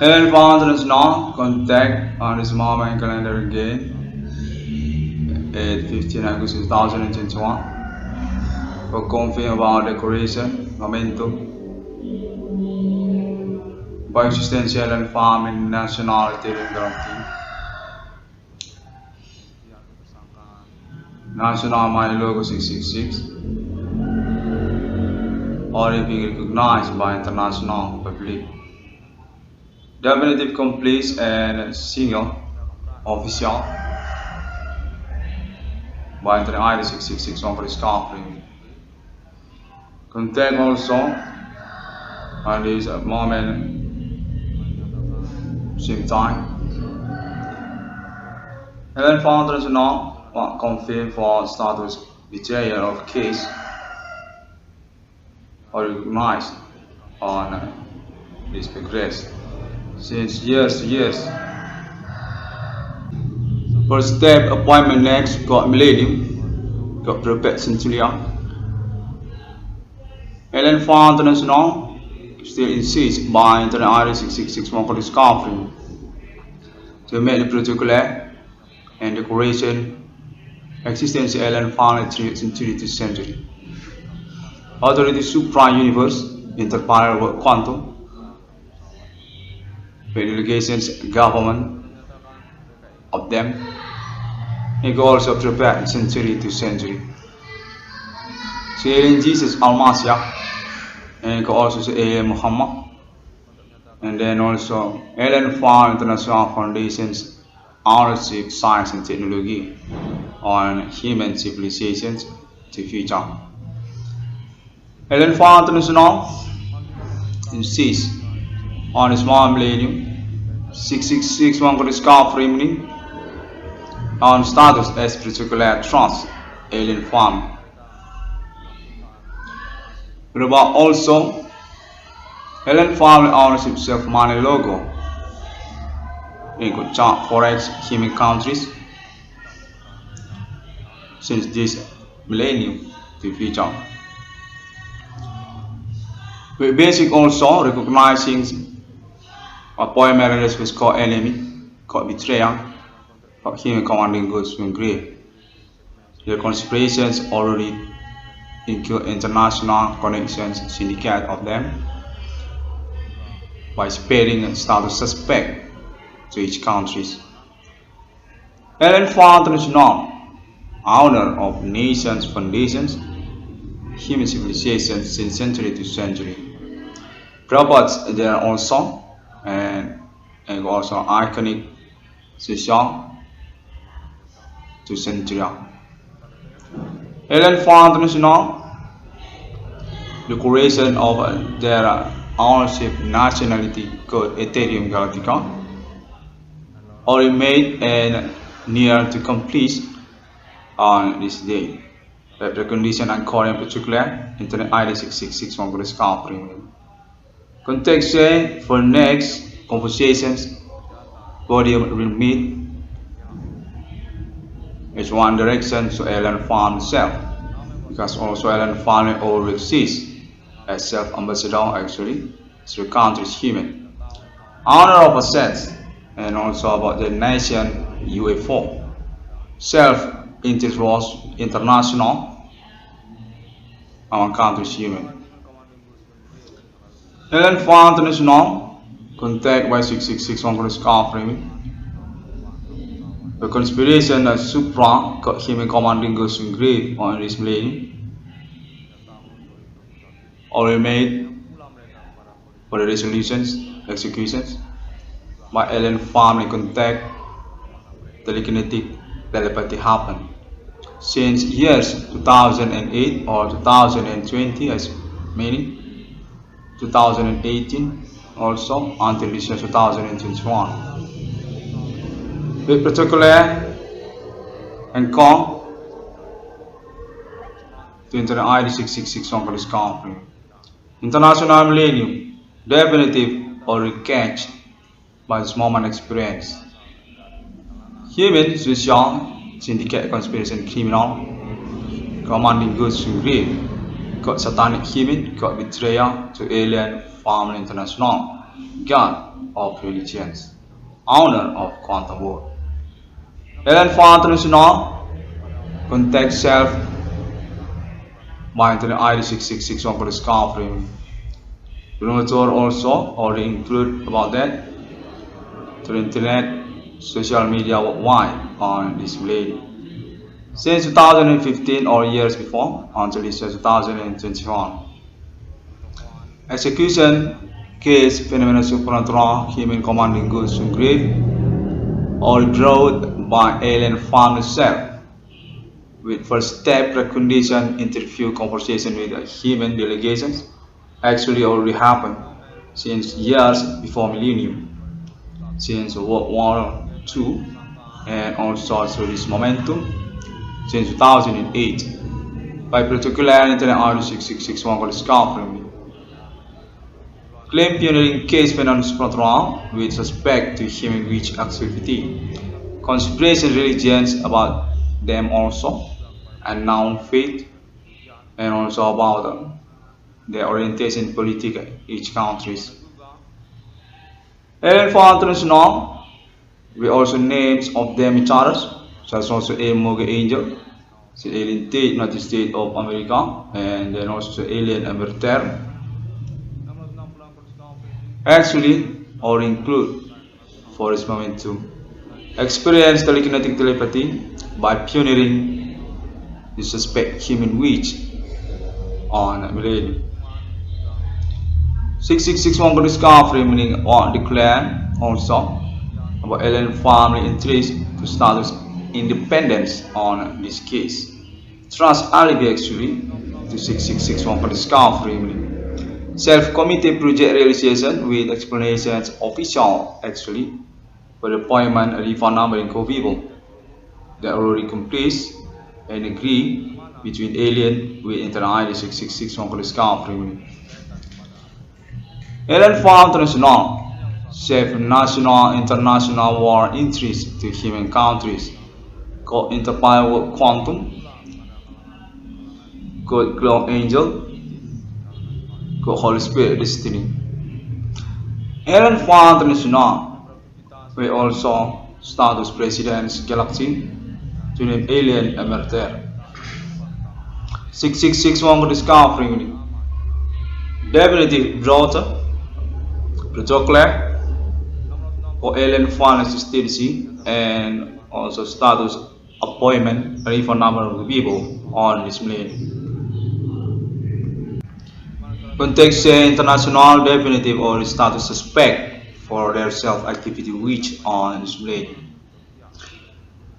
Helen found is now contact on his mom and calendar again at 15 August 2021 for confirm about decoration, momentum, Bioexistential and farm in nationality guarantee. National Mine Logo 666 already being recognized by international public. Definitive complete and single official by the ID 666 on discovery. Contact also on this moment same time. Helen found is now confirmed for status betrayal of case or recognized on this progress since years to years. First step appointment next got millennium, got prepared centuria. Helen found international still insists by Internet ID 666 for discovery to make the particular and decoration existence Helen found in 22nd century. Authority supra-universe, interparallel quantum, delegations, government of them, and also prepared century to century. Alien Jesus Al-Masih, and also Alien Muhammad, and then also Alien Farm International Foundation's ownership, science and technology on human civilizations to future. Alien Farm International insists on a small millennium 666 one discovery on status as particular trust Alien Farm. But also Helen Farm ownership self-money logo in chart forex human countries since this millennium to future. With basic also recognizing appointment marriage with called enemy, called betrayal, called human commanding goods to grave. The conspirations already include international connections, syndicate of them, by spreading status suspect to each countries. Helen Farm International, owner of nations, foundations, human civilizations since century to century. Robots there also and also iconic social to century. Helen Farm International decoration of their ownership nationality code Ethereum Galactica already made and near to complete on this day. The condition and core in particular Internet ID 666 on discovery. Context say for next conversations body will meet is one direction to Helen Farm itself, because also Helen Farm already exists as self-ambassador actually through country's human. Honor of assets and also about the nation UFO. Self-interest international among country's human. Helen Farm International contact by 666 on discovery. The conspiration of supra human commanding goes in grave on this millennium already made for the resolutions, executions by Helen Farm in contact telekinetic telepathy happened since years 2008 or 2020 as many 2018 also until this year 2021. With particular and come to Internet ID 666 on discovery. International millennium definitive or recatch by this moment experience. Human social syndicate conspiracy criminal commanding goods to grave, got satanic human, got betrayal to Alien Farm International. God of religions, owner of quantum world. Ellen Font International contact self by internet ID 6661 for discovery. Promoter also already include about that through internet, social media worldwide on this lady. Since 2015 or years before until this 2021. Execution case phenomenon supernatural human commanding goods to grave or brought by alien found itself with first step precondition interview conversation with human delegations actually already happened since years before millennium, since World War II, and also through this momentum since 2008 by particular Internet ID 6661 discovery. Claim pioneering case phenomenon supernatural with respect to human witch activity, conspiracy religions about them also, and known faith, and also about their orientation political each countries. Alien for international, we also names of them each others, such as also Alien Moga Angel, Alien Tate, United States of America, and then also Alien Emerter. Actually, or include for this moment to experience telekinetic telepathy by pioneering the suspect human witch on millennium. 6661 discovery meaning on declare also about alien family interest to status independence on this case. Trust alibi actually to 6661 discovery meaning self-committed project realization with explanations official actually for the appointment and refund number in co-vivo that already complete and agree between alien with Internet ID 6661 for discovery. Alien Farm International safe national international war interest to human countries called Interpire Quantum, called Globe Angel, called Holy Spirit Destiny. Alien Farm International we also status President's Galaxy to name Alien Emerter. 6661 for discovery definitive daughter protocol or alien fund consistency and also status appointment refund number of people on this millennium. Context international definitive or status suspect for their self-activity which on this millennium.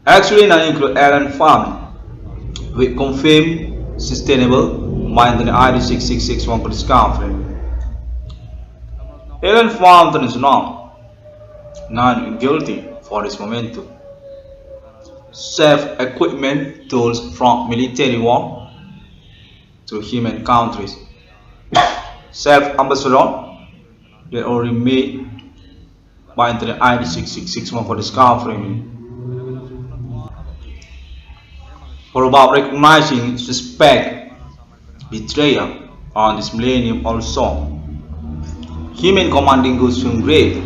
Actually not include alien fund with confirmed sustainable mind the ID 6661 for discovery. Alien Farm International non guilty for this momentum. Self-equipment tools from military war to human countries. Self-ambassador that already made by the ID 6661 for discovery. For about recognizing suspect betrayal on this millennium also. Human commanding goods from grave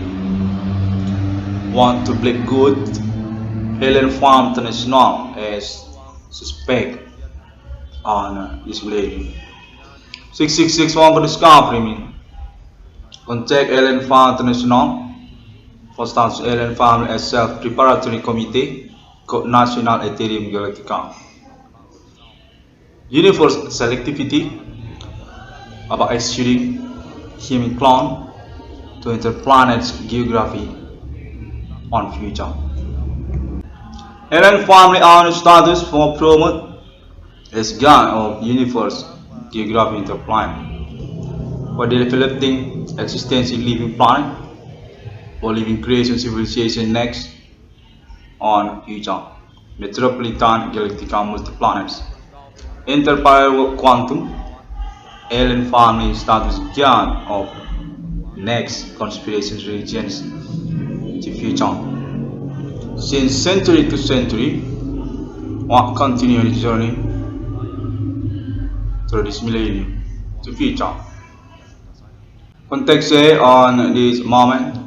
want to black good Alien Farm International as suspect on this millennium. 6661 for discovery contact Alien Farm International for status Alien Farm as self-preparatory committee called National Ethereum Galactica. Universe selectivity about executing human clone to enter planet's geography on future. Alien family owned status for promote as God of universe geography into planet. For developing existence in living planet for living creation civilization next on future. Metropolitan Galactica multi-planets. Interpire Quantum Alien family status God of next conspiracy religions to future. Since century to century, what continue the journey through this millennium to future. Context on this moment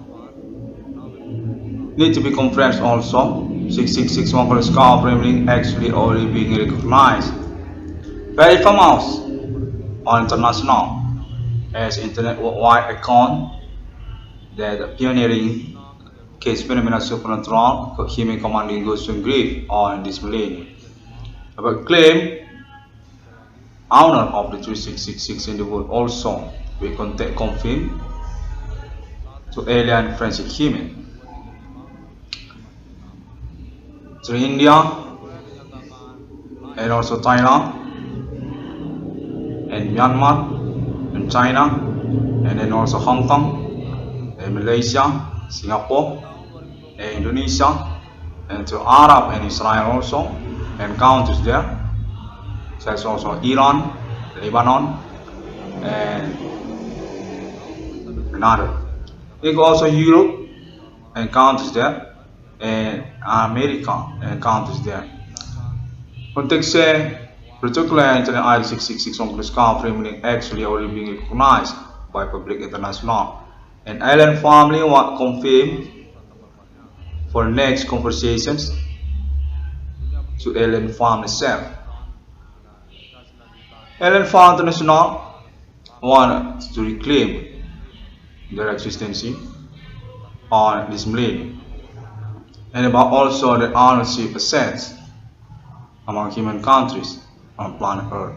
need to be compressed also. 666 Mongol Scar Framing actually already being recognized. Very famous on international as internet worldwide account that the pioneering case phenomena supernatural human commanding ghost and grief on this millennium. But claim owner of the 3666 in the world also we contact confirm to alien forensic human. To India and also Thailand and Myanmar and China and then also Hong Kong and Malaysia, Singapore and Indonesia and to Arab and Israel also and countries there. Such also Iran, Lebanon and another. They go also Europe and countries there and America and countries there. Context say particularly Internet ID 666 on the Scar framing actually already being recognized by public international. And Allen family want confirm for next conversations to Allen Farm itself. Allen Farm International wanted to reclaim their existence on this millennium and about also the ownership assets among human countries on planet Earth.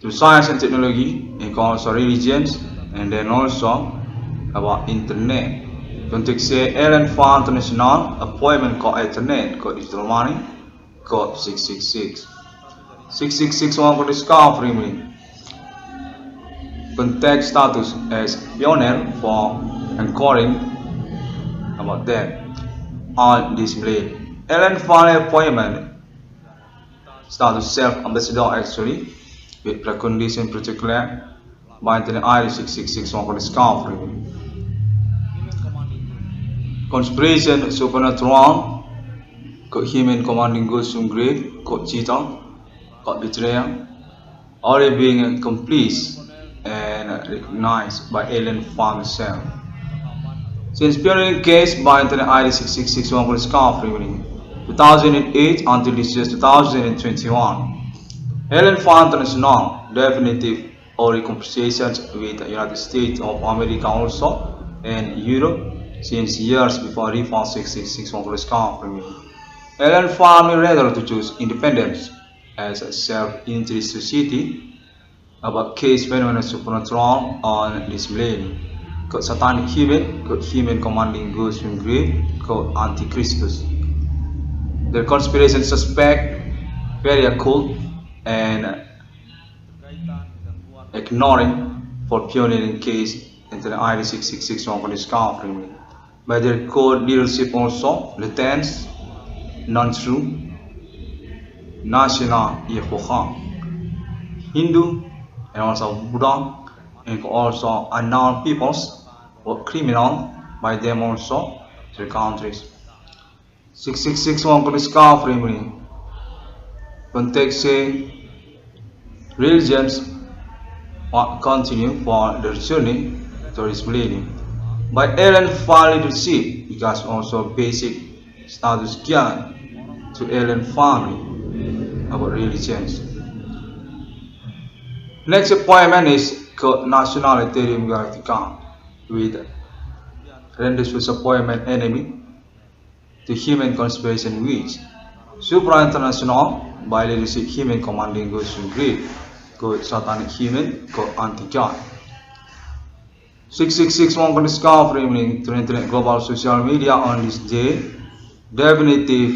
To science and technology, and also religions, and then also about internet. Context say Allen Farm International appointment called internet, called digital money, called 666. 666 one for discovery meaning. Context status as pioneer for enquiring about that on this millennium. Allen Farm appointment status self-ambassador actually with precondition particular by Internet ID 666 one for discovery. Conspiration supernatural, got human commanding goods from grave, got cheetah, got betrayal, already being complete and recognized by Allen Farm itself. Since pioneering case by Internet ID 666 one for discovery 2008 until this year 2021. Allen Farm International definitive already conversations with the United States of America also and Europe since years before Reform 666 one for discovery. Allen Farm rather to choose independence as a self-interest society about case phenomena supernatural on this millennium. Called satanic human, called human commanding goods from grave, called Antichristus. The conspiration suspect very occult and ignoring for pioneering case into the ID 666 one for discovery. By their core leadership also, lieutenants, non-true, national Yehovah, Hindu, and also Buddha, and also unknown peoples or criminal by them also to the countries. 666 one for discovery meaning. Context say religions continue for their journey towards millennium by Allen Farm leadership because also basic status given to Allen family about religions. Next appointment is called National Ethereum Galactica with renders with appointment enemy to human conspiration which supra-international by leadership human commanding goods from Greek called satanic human called anti-God. 666 one for discovery meaning to internet global social media on this day definitive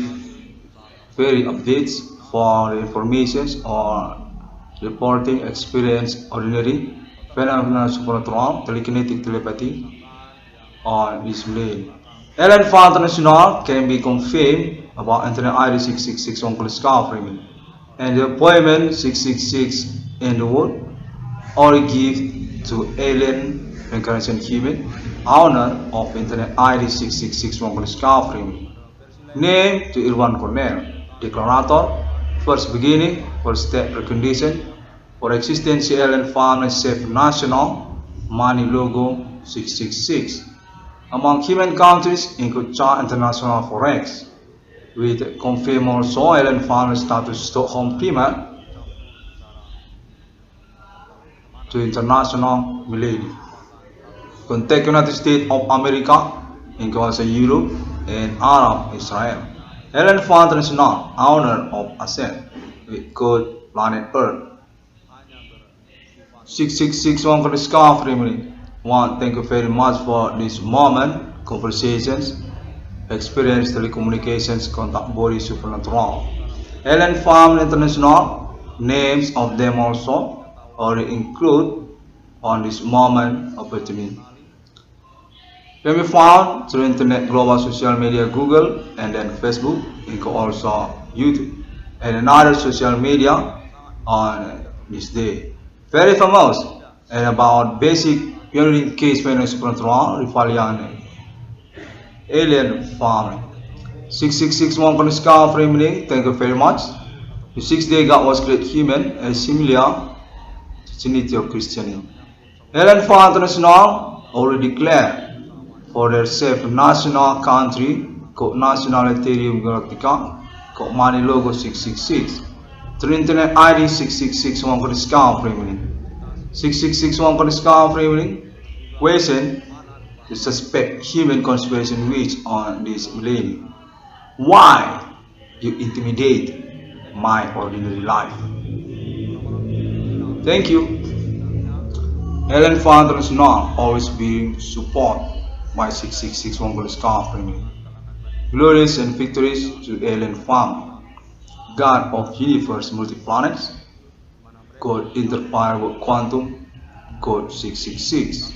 very updates for informations or reporting experience ordinary phenomena supernatural telekinetic telepathy on this plane. Allen Farm International can be confirmed about Internet ID 666 on discovery and the appointment 666 in the world or give to alien reincarnation human owner of Internet ID 666 on discovery name to Irwan Cornell declarator first beginning first step precondition for existence Allen Farm and safe national money logo 666. Among human countries include Chart International Forex, with confirmed also Ellen Farmer status Stockholm Premier to international millennium. Contact United States of America, including Europe and Arab Israel. Ellen Farmer International, owner of Ascent, with code Planet Earth. 6661 Kaliska Family. One, thank you very much for this moment, conversations, experience, telecommunications, contact body supernatural. Ellen Farm International, names of them also already include on this moment opportunity. Can be found through internet, global social media, Google, and then Facebook, and also YouTube, and another social media on this day. Very famous and about basic pioneering case management supernatural Rifalian alien farming. 6661 Koniska Fremini, thank you very much. The 6th day God was created human and similar to Trinity of Christianity. Ellen Farm International already declared for their safe national country called National Ethereum Galactica called Money Logo 666. Through internet ID 6661 Koniska Fremini. 6661 Koniska Fremini. Question to suspect human conspiracy which on this millennium. Why you intimidate my ordinary life? Thank you. Ellen Farm is not always being support by 6661 Kaliska Family. Glorious and victories to Ellen Farm, God of universe multi-planets, God Interpower Quantum, God 666.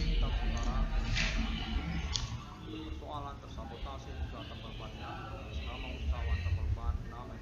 Nama usahawan terbang, nama